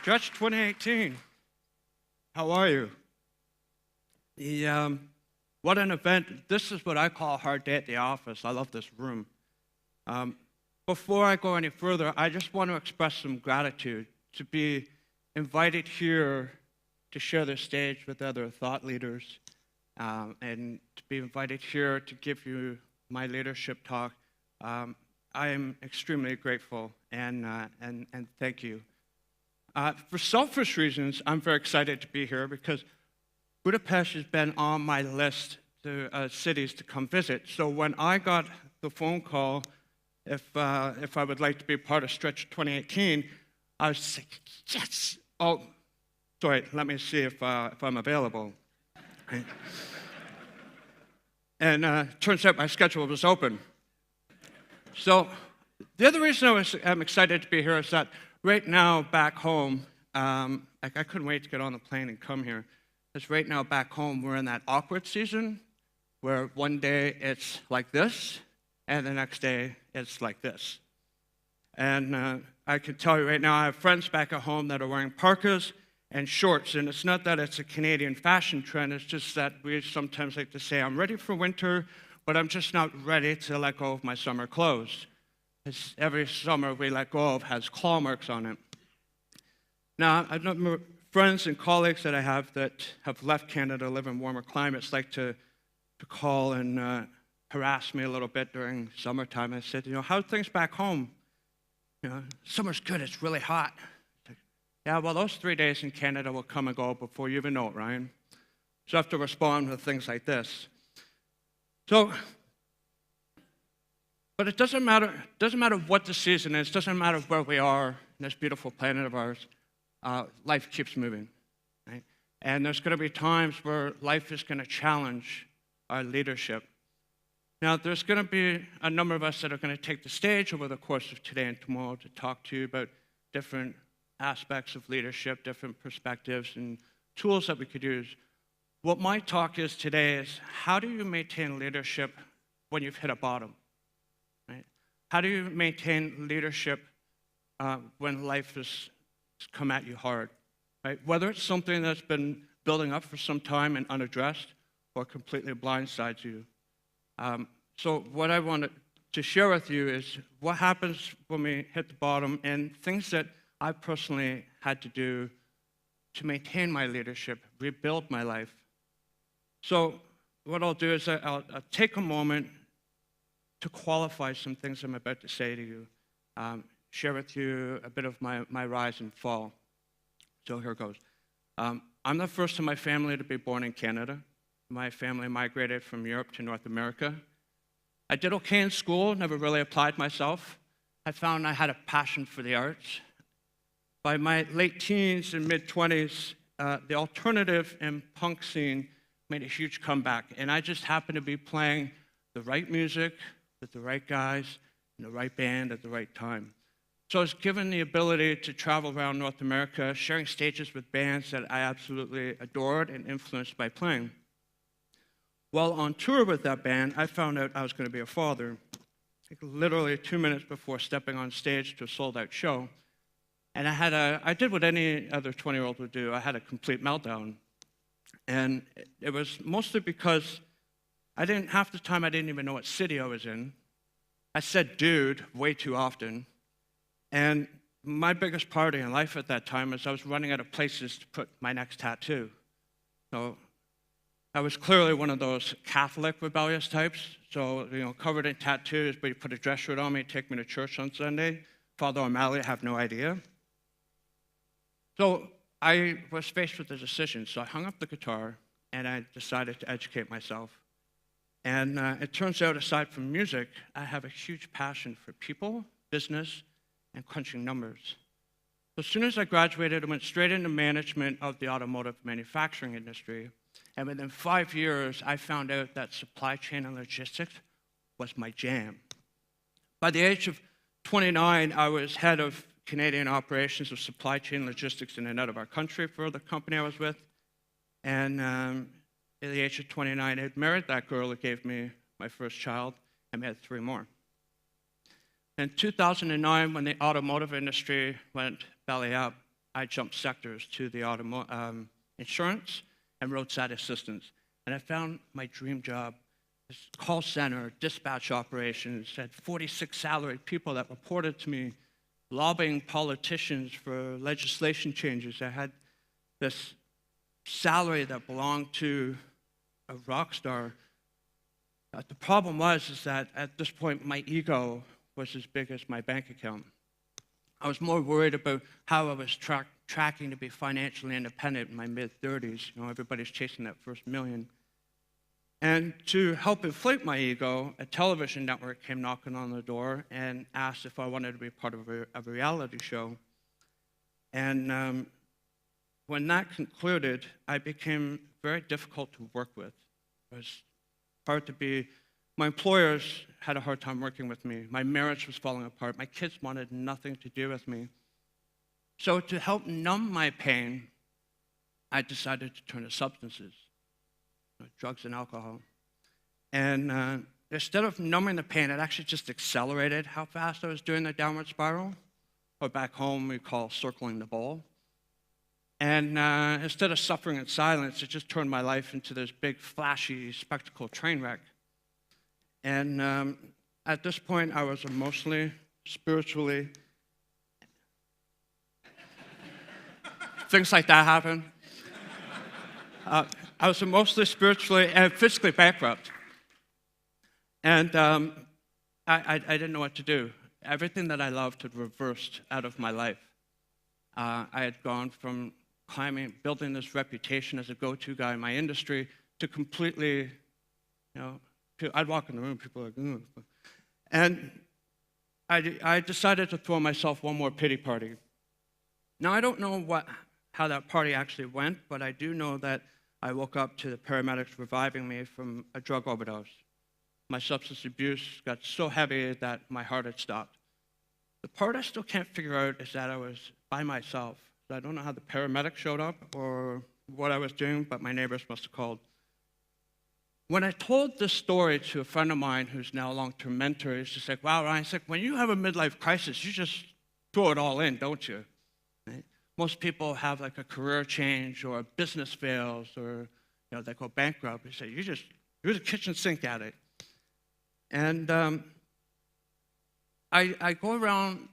Stretch 2018. How are you? What an event. This is what I call a hard day at the office. I love this room. Before I go any further, I just want to express some gratitude to be invited here to share the stage with other thought leaders and to be invited here to give you my leadership talk. I am extremely grateful and thank you. For selfish reasons, I'm very excited to be here because Budapest has been on my list of cities to come visit. So when I got the phone call, if I would like to be part of Stretch 2018, I was like, yes. Oh, sorry, let me see if I'm available. And turns out my schedule was open. So the other reason I'm excited to be here is that right now back home, I couldn't wait to get on the plane and come here. Because right now back home, we're in that awkward season where one day it's like this, and the next day it's like this. And I can tell you right now, I have friends back at home that are wearing parkas and shorts, and it's not that it's a Canadian fashion trend, it's just that we sometimes like to say, I'm ready for winter, but I'm just not ready to let go of my summer clothes. Because every summer we let go of has claw marks on it. Now, I know friends and colleagues that I have that have left Canada, live in warmer climates, like to call and harass me a little bit during summertime. I said, how are things back home? Summer's good, it's really hot. Yeah, well, those 3 days in Canada will come and go before you even know it, Ryan. So I have to respond with things like this. But it doesn't matter what the season is, it doesn't matter where we are in this beautiful planet of ours, life keeps moving, right? And there's going to be times where life is going to challenge our leadership. Now, there's going to be a number of us that are going to take the stage over the course of today and tomorrow to talk to you about different aspects of leadership, different perspectives and tools that we could use. What my talk is today is how do you maintain leadership when you've hit a bottom? Right? How do you maintain leadership when life has come at you hard? Right? Whether it's something that's been building up for some time and unaddressed or completely blindsides you. So what I wanted to share with you is what happens when we hit the bottom and things that I personally had to do to maintain my leadership, rebuild my life. So what I'll do is I'll take a moment to qualify some things I'm about to say to you, share with you a bit of my rise and fall. So here goes. I'm the first in my family to be born in Canada. My family migrated from Europe to North America. I did okay in school, never really applied myself. I found I had a passion for the arts. By my late teens and mid-20s, the alternative and punk scene made a huge comeback, and I just happened to be playing the right music with the right guys in the right band at the right time. So I was given the ability to travel around North America, sharing stages with bands that I absolutely adored and influenced by playing. While on tour with that band, I found out I was going to be a father. Like literally 2 minutes before stepping on stage to a sold-out show. And I did what any other 20-year-old would do. I had a complete meltdown. And it was mostly because half the time I didn't even know what city I was in. I said dude way too often. And my biggest priority in life at that time was I was running out of places to put my next tattoo. So I was clearly one of those Catholic rebellious types. So, covered in tattoos, but you put a dress shirt on me, take me to church on Sunday. Father O'Malley, I have no idea. So I was faced with a decision. So I hung up the guitar and I decided to educate myself. And it turns out, aside from music, I have a huge passion for people, business, and crunching numbers. So as soon as I graduated, I went straight into management of the automotive manufacturing industry. And within 5 years, I found out that supply chain and logistics was my jam. By the age of 29, I was head of Canadian operations of supply chain logistics in and out of our country for the company I was with. And at the age of 29, I had married that girl that gave me my first child, and we had 3 more. In 2009, when the automotive industry went belly up, I jumped sectors to the insurance and roadside assistance. And I found my dream job. This call center, dispatch operations, had 46 salaried people that reported to me, lobbying politicians for legislation changes. I had this salary that belonged to a rock star. The problem was that at this point, my ego was as big as my bank account. I was more worried about how I was tracking to be financially independent in my mid-30s. Everybody's chasing that first million. And to help inflate my ego, a television network came knocking on the door and asked if I wanted to be part of a reality show. And when that concluded, I became very difficult to work with. It was hard to be. My employers had a hard time working with me. My marriage was falling apart. My kids wanted nothing to do with me. So to help numb my pain, I decided to turn to substances, drugs and alcohol. And instead of numbing the pain, it actually just accelerated how fast I was doing the downward spiral, or back home we call circling the ball. And instead of suffering in silence, it just turned my life into this big, flashy, spectacle train wreck. And at this point, I was emotionally, spiritually, things like that happen. I was emotionally, spiritually, and physically bankrupt. And I didn't know what to do. Everything that I loved had reversed out of my life. I had gone from climbing, building this reputation as a go-to guy in my industry to completely, I'd walk in the room, people were like, ugh. And I decided to throw myself one more pity party. Now, I don't know how that party actually went, but I do know that I woke up to the paramedics reviving me from a drug overdose. My substance abuse got so heavy that my heart had stopped. The part I still can't figure out is that I was by myself. I don't know how the paramedics showed up or what I was doing, but my neighbors must have called. When I told this story to a friend of mine who's now a long-term mentor, he's just like, wow, Ryan, it's like, when you have a midlife crisis, you just throw it all in, don't you? Right? Most people have like a career change or a business fails or they go bankrupt. They say, you're the kitchen sink at it. And I go around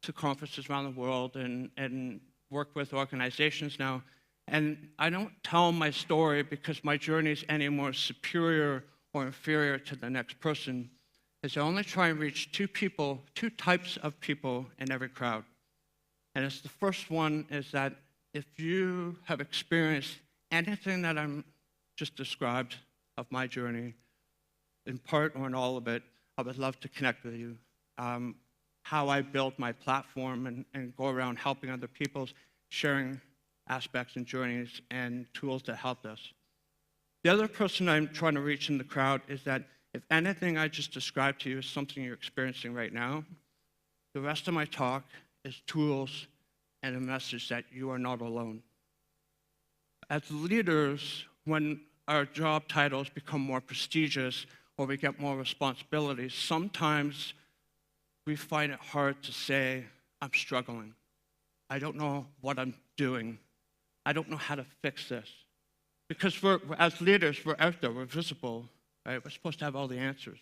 to conferences around the world and work with organizations now, and I don't tell my story because my journey is any more superior or inferior to the next person. Is I only try and reach two types of people in every crowd. And it's the first one is that if you have experienced anything that I'm just described of my journey, in part or in all of it, I would love to connect with you. How I built my platform and go around helping other people, sharing aspects and journeys and tools that helped us. The other person I'm trying to reach in the crowd is that if anything I just described to you is something you're experiencing right now, the rest of my talk is tools and a message that you are not alone. As leaders, when our job titles become more prestigious or we get more responsibilities, sometimes we find it hard to say, I'm struggling. I don't know what I'm doing. I don't know how to fix this. Because as leaders, we're out there, we're visible, right? We're supposed to have all the answers.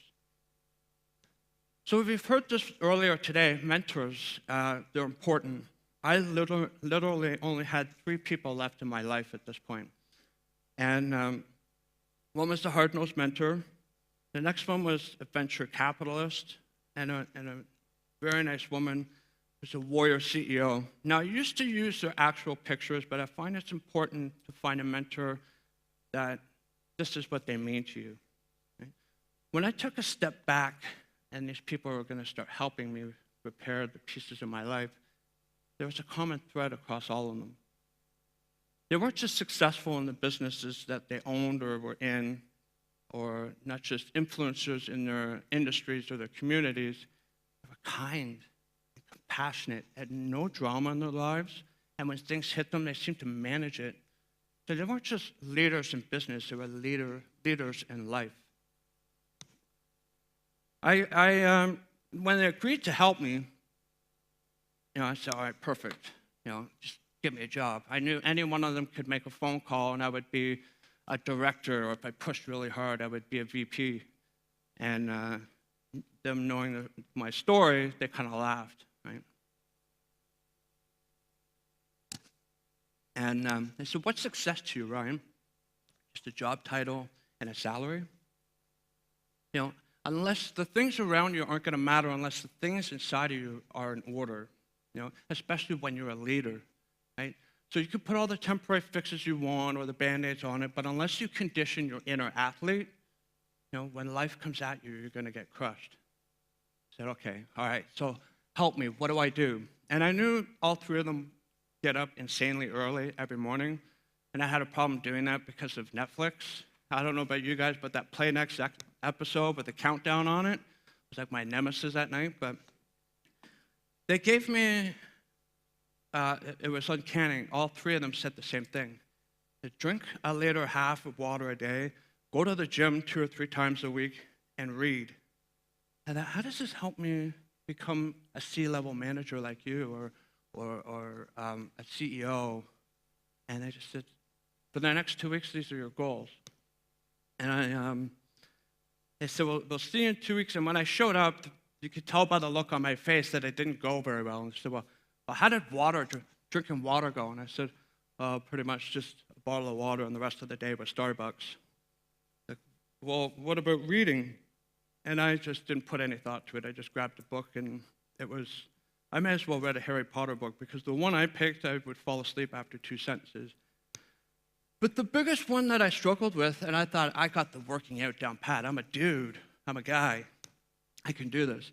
So we've heard this earlier today, mentors, they're important. I literally only had 3 people left in my life at this point. And one was the hard-nosed mentor. The next one was a venture capitalist and a very nice woman who's a warrior CEO. Now, I used to use their actual pictures, but I find it's important to find a mentor that this is what they mean to you. Right? When I took a step back and these people were going to start helping me repair the pieces of my life, there was a common thread across all of them. They weren't just successful in the businesses that they owned or were in, or not just influencers in their industries or their communities. They were kind, compassionate, had no drama in their lives, and when things hit them, they seemed to manage it. So they weren't just leaders in business, they were leaders in life. When they agreed to help me, I said, all right, perfect. Just get me a job. I knew any one of them could make a phone call and I would be a director, or if I pushed really hard, I would be a VP. And them knowing my story, they kind of laughed, right? And they said, what's success to you, Ryan? Just a job title and a salary? You know, unless the things around you aren't going to matter unless the things inside of you are in order, you know, especially when you're a leader, right? So you can put all the temporary fixes you want or the Band-Aids on it, but unless you condition your inner athlete, you know, when life comes at you, you're going to get crushed. I said, okay, all right, so help me. What do I do? And I knew all three of them get up insanely early every morning, and I had a problem doing that because of Netflix. I don't know about you guys, but that Play Next episode with the countdown on it was like my nemesis at night. But they gave me, it was uncanny. All three of them said the same thing. They drink a liter and a half of water a day, go to the gym 2 or 3 times a week, and read. And how does this help me become a C-level manager like you, or a CEO? And they just said, for the next 2 weeks, these are your goals. And they said, well, we'll see you in 2 weeks. And when I showed up, you could tell by the look on my face that it didn't go very well. And they said, well how did drinking water go? And I said, pretty much just a bottle of water, and the rest of the day was Starbucks. Like, well, what about reading? And I just didn't put any thought to it. I just grabbed a book, and I may as well read a Harry Potter book, because the one I picked, I would fall asleep after 2 sentences. But the biggest one that I struggled with, and I thought, I got the working out down pat. I'm a dude. I'm a guy. I can do this.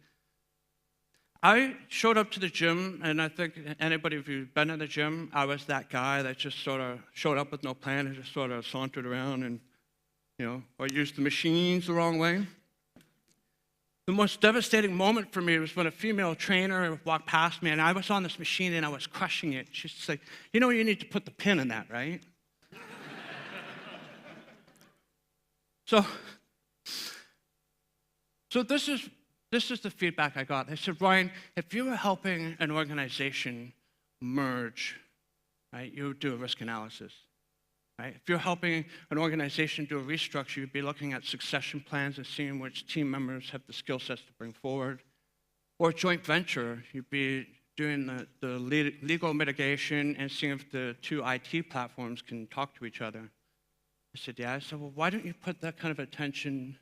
I showed up to the gym, and I think anybody who's been in the gym, I was that guy that just sort of showed up with no plan and just sort of sauntered around and, you know, or used the machines the wrong way. The most devastating moment for me was when a female trainer walked past me, and I was on this machine, and I was crushing it. She's just like, you know, you need to put the pin in that, right? So this is the feedback I got. They said, Ryan, if you were helping an organization merge, right, you would do a risk analysis. Right? If you're helping an organization do a restructure, you'd be looking at succession plans and seeing which team members have the skill sets to bring forward. Or a joint venture, you'd be doing the legal mitigation and seeing if the 2 IT platforms can talk to each other. I said, yeah. I said, well, why don't you put that kind of attention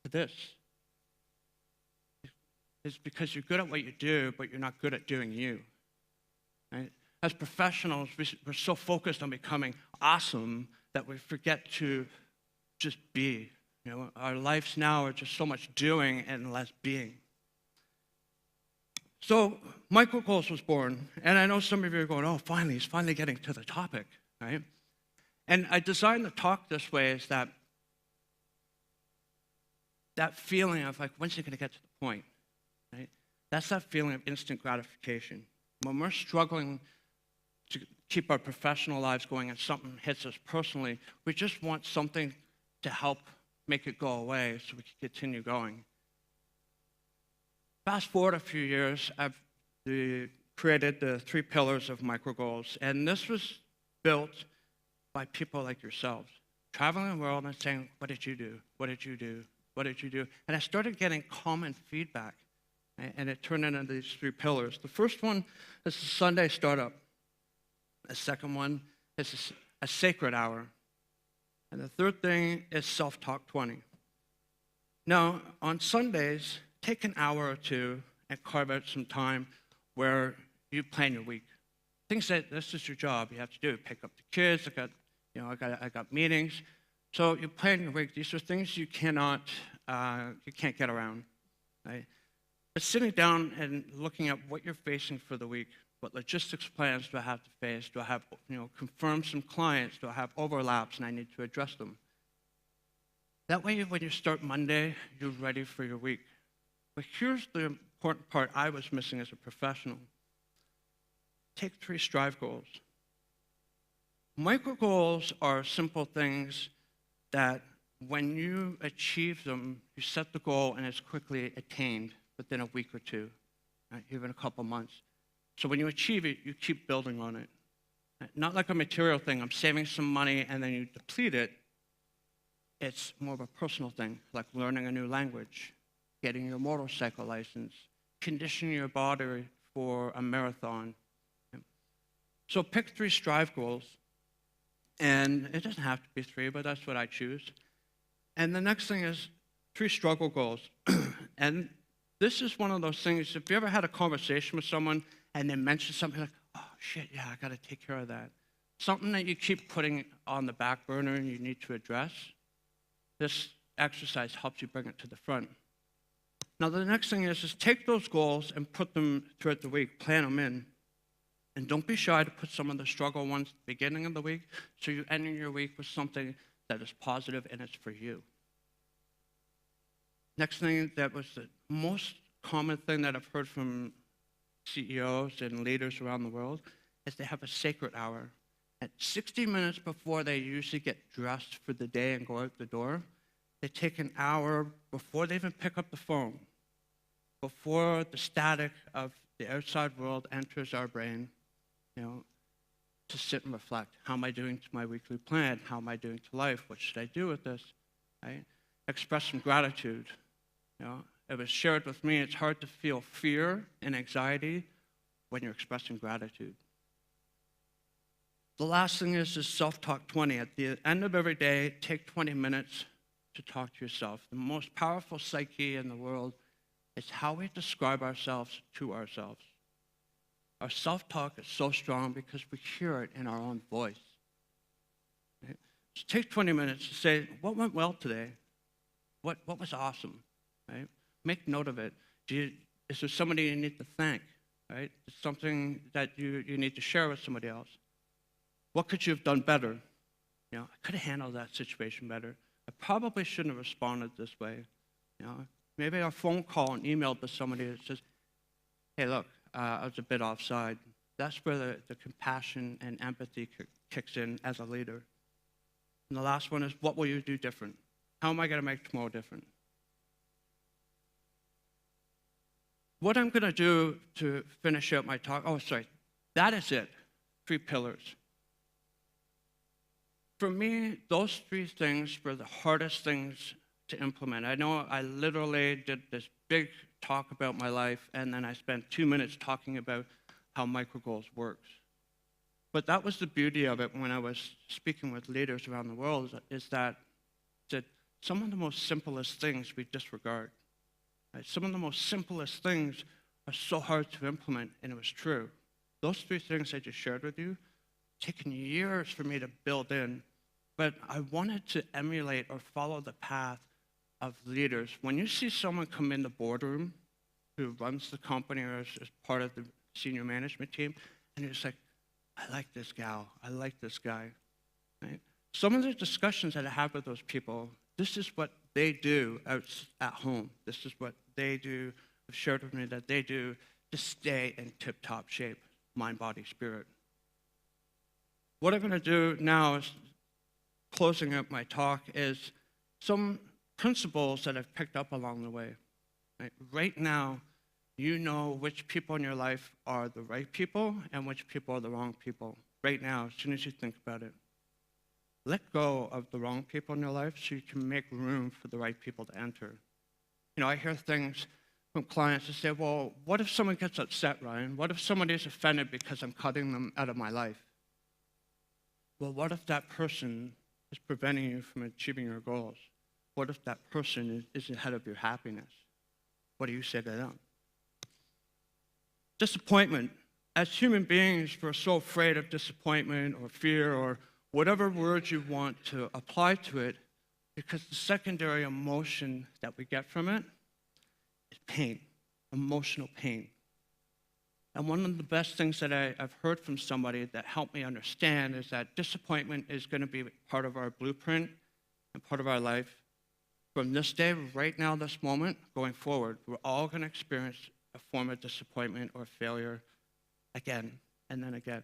to this? It's because you're good at what you do, but you're not good at doing you. Right? As professionals, we're so focused on becoming awesome that we forget to just be. You know, our lives now are just so much doing and less being. So micro goals was born, and I know some of you are going, oh, finally, he's finally getting to the topic, right? And I designed the talk this way, is that feeling of like, when's it going to get to the point, right? That's that feeling of instant gratification. When we're struggling to keep our professional lives going and something hits us personally, we just want something to help make it go away so we can continue going. Fast forward a few years, I've created the 3 pillars of micro goals, and this was built by people like yourselves, traveling the world and saying, what did you do? What did you do? What did you do? And I started getting common feedback, and it turned into these 3 pillars. The first one is the Sunday startup. The second one is a sacred hour. And the third thing is Self-Talk 20. Now, on Sundays, take an hour or 2 and carve out some time where you plan your week. Things that this is your job, you have to do. Pick up the kids, I got meetings. So you plan your week. These are things you can't get around, right? But sitting down and looking at what you're facing for the week, what logistics plans do I have to face? Do I have, confirm some clients? Do I have overlaps and I need to address them? That way, when you start Monday, you're ready for your week. But here's the important part I was missing as a professional. Take 3 strive goals. Micro goals are simple things that when you achieve them, you set the goal and it's quickly attained within a week or 2, right? Even a couple months. So when you achieve it, you keep building on it. Not like a material thing, I'm saving some money and then you deplete it. It's more of a personal thing, like learning a new language, getting your motorcycle license, conditioning your body for a marathon. So pick 3 strive goals, and it doesn't have to be 3, but that's what I choose. And the next thing is 3 struggle goals. And this is one of those things, if you ever had a conversation with someone and they mention something like, oh shit, yeah, I gotta take care of that. Something that you keep putting on the back burner and you need to address, this exercise helps you bring it to the front. Now the next thing is take those goals and put them throughout the week, plan them in. And don't be shy to put some of the struggle ones at the beginning of the week, so you're ending your week with something that is positive and it's for you. Next thing that was the most common thing that I've heard from CEOs and leaders around the world is they have a sacred hour. At 60 minutes before they usually get dressed for the day and go out the door, they take an hour before they even pick up the phone, before the static of the outside world enters our brain, to sit and reflect. How am I doing to my weekly plan? How am I doing to life? What should I do with this? Right? Express some gratitude. It was shared with me, it's hard to feel fear and anxiety when you're expressing gratitude. The last thing is self-talk 20. At the end of every day, take 20 minutes to talk to yourself. The most powerful psyche in the world is how we describe ourselves to ourselves. Our self-talk is so strong because we hear it in our own voice. Right? So take 20 minutes to say, what went well today? What was awesome? Right? Make note of it. Is there somebody you need to thank? Right? It's something that you need to share with somebody else. What could you have done better? I could have handled that situation better. I probably shouldn't have responded this way. Maybe a phone call and email to somebody that says, hey, look, I was a bit offside. That's where the compassion and empathy kicks in as a leader. And the last one is, what will you do different? How am I going to make tomorrow different? What I'm going to do to finish up my talk, that is it. 3 pillars. For me, those 3 things were the hardest things to implement. I know I literally did this big talk about my life, and then I spent 2 minutes talking about how microgoals works. But that was the beauty of it when I was speaking with leaders around the world, is that some of the most simplest things we disregard. Right? Some of the most simplest things are so hard to implement, and it was true. Those 3 things I just shared with you, taken years for me to build in, but I wanted to emulate or follow the path of leaders. When you see someone come in the boardroom who runs the company or is part of the senior management team, and you're just like, I like this gal, I like this guy. Right? Some of the discussions that I have with those people, this is what they do out at home. This is what they do, have shared with me that they do to stay in tip-top shape, mind, body, spirit. What I'm going to do now is, closing up my talk, is some principles that I've picked up along the way. Right now, you know which people in your life are the right people and which people are the wrong people. Right now, as soon as you think about it. Let go of the wrong people in your life so you can make room for the right people to enter. I hear things from clients that say, well, what if someone gets upset, Ryan? What if somebody is offended because I'm cutting them out of my life? Well, what if that person is preventing you from achieving your goals? What if that person is ahead of your happiness? What do you say to them? Disappointment. As human beings, we're so afraid of disappointment or fear or whatever words you want to apply to it, because the secondary emotion that we get from it is pain, emotional pain. And one of the best things that I've heard from somebody that helped me understand is that disappointment is going to be part of our blueprint and part of our life. From this day, right now, this moment, going forward, we're all going to experience a form of disappointment or failure again and then again.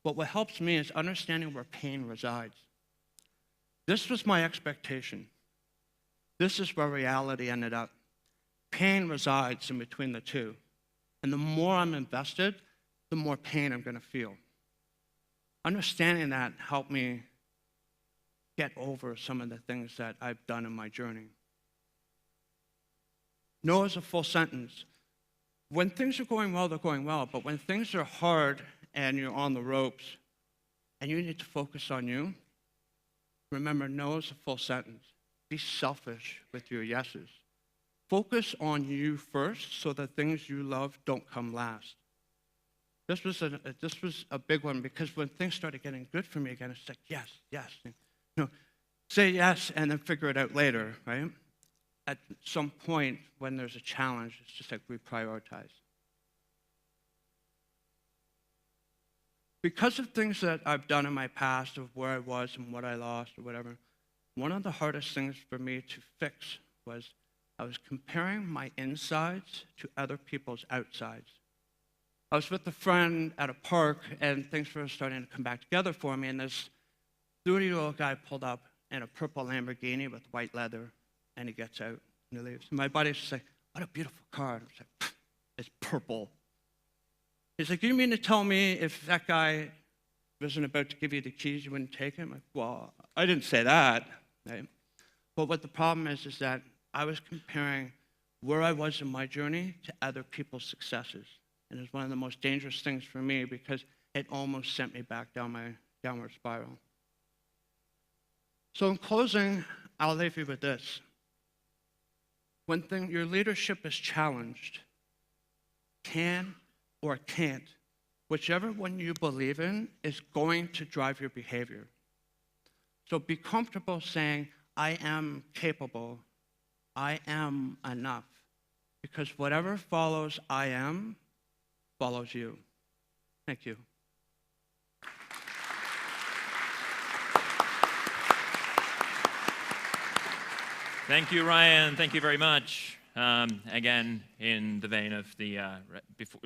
But what helps me is understanding where pain resides. This was my expectation. This is where reality ended up. Pain resides in between the two. And the more I'm invested, the more pain I'm going to feel. Understanding that helped me get over some of the things that I've done in my journey. No is a full sentence. When things are going well, they're going well. But when things are hard and you're on the ropes and you need to focus on you, remember, no is a full sentence. Be selfish with your yeses. Focus on you first so the things you love don't come last. This was a big one because when things started getting good for me again, it's like, yes, yes. Say yes and then figure it out later, right? At some point when there's a challenge, it's just like reprioritize. Because of things that I've done in my past, of where I was and what I lost or whatever, one of the hardest things for me to fix was I was comparing my insides to other people's outsides. I was with a friend at a park, and things were starting to come back together for me, and this 30-year-old guy pulled up in a purple Lamborghini with white leather, and he gets out and he leaves. And my buddy's just like, what a beautiful car. And I was like, it's purple. He's like, you mean to tell me if that guy wasn't about to give you the keys, you wouldn't take him? I'm like, well, I didn't say that. Right? But what the problem is that I was comparing where I was in my journey to other people's successes. And it's one of the most dangerous things for me because it almost sent me back down my downward spiral. So in closing, I'll leave you with this. When your leadership is challenged, can or can't, whichever one you believe in is going to drive your behavior. So be comfortable saying, I am capable, I am enough, because whatever follows I am, follows you. Thank you. Thank you, Ryan. Thank you very much. Again, in the vein of the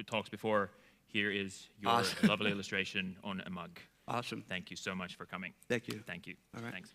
talks before, here is your awesome. lovely illustration on a mug. Awesome. Thank you so much for coming. Thank you. Thank you. All right. Thanks.